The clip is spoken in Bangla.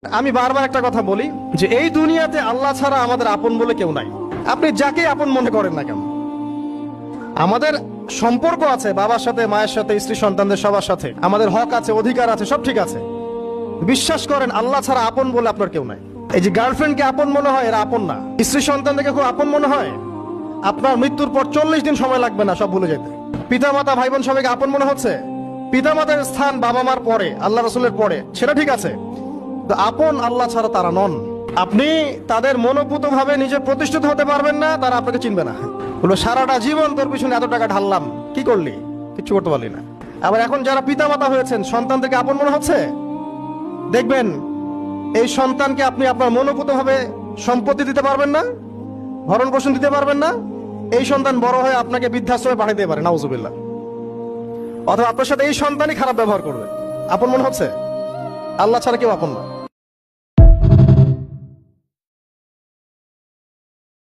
আমি বারবার একটা কথা বলি যে এই দুনিয়াতে আল্লাহ ছাড়া আমাদের আপন বলে কেউ নাই। আপনি যাকে আপন মনে করেন না কেন, আমাদের সম্পর্ক আছে বাবার সাথে, মায়ের সাথে, স্ত্রী সন্তানদের সবার সাথে, আমাদের হক আছে, অধিকার আছে, সব ঠিক আছে। বিশ্বাস করেন আল্লাহ ছাড়া আপন বলে আপনার কেউ নাই। এই যে গার্লফ্রেন্ডকে আপন মনে হয়, এরা আপন না। স্ত্রী সন্তানদেরকে খুব আপন মনে হয়, আপনার মৃত্যুর পর 40 দিন সময় লাগবে না সব ভুলে যেতে। পিতা মাতা, ভাই বোন সবাইকে আপন মনে হচ্ছে। পিতা মাতার স্থান বাবা মার পরে, আল্লাহ রসুলের পরে, সেটা ঠিক আছে। তো আপন আল্লাহ ছাড়া তারা নন। আপনি তাদের মনোপুত ভাবে নিজে প্রতিষ্ঠিত হতে পারবেন না, তারা আপনাকে চিনবে না। বলবো সারাটা জীবন তোর পিছনে এত টাকা ঢাললাম, কি করলি? কিচ্ছু করতে পারলি না। আবার এখন যারা পিতা মাতা হয়েছেন, সন্তানদেরকে আপন মনে হচ্ছে, দেখবেন এই সন্তানকে আপনি আপনার মনোপুত ভাবে সম্পত্তি দিতে পারবেন না, ভরণ পোষণ দিতে পারবেন না। এই সন্তান বড় হয়ে আপনাকে বৃদ্ধাশ্রমে পাঠিয়ে দিতে পারে, নাউজুবিল্লাহ। অথবা আপনার সাথে এই সন্তানই খারাপ ব্যবহার করবে। আপন মনে হচ্ছে? আল্লাহ ছাড়া কেউ আপন না।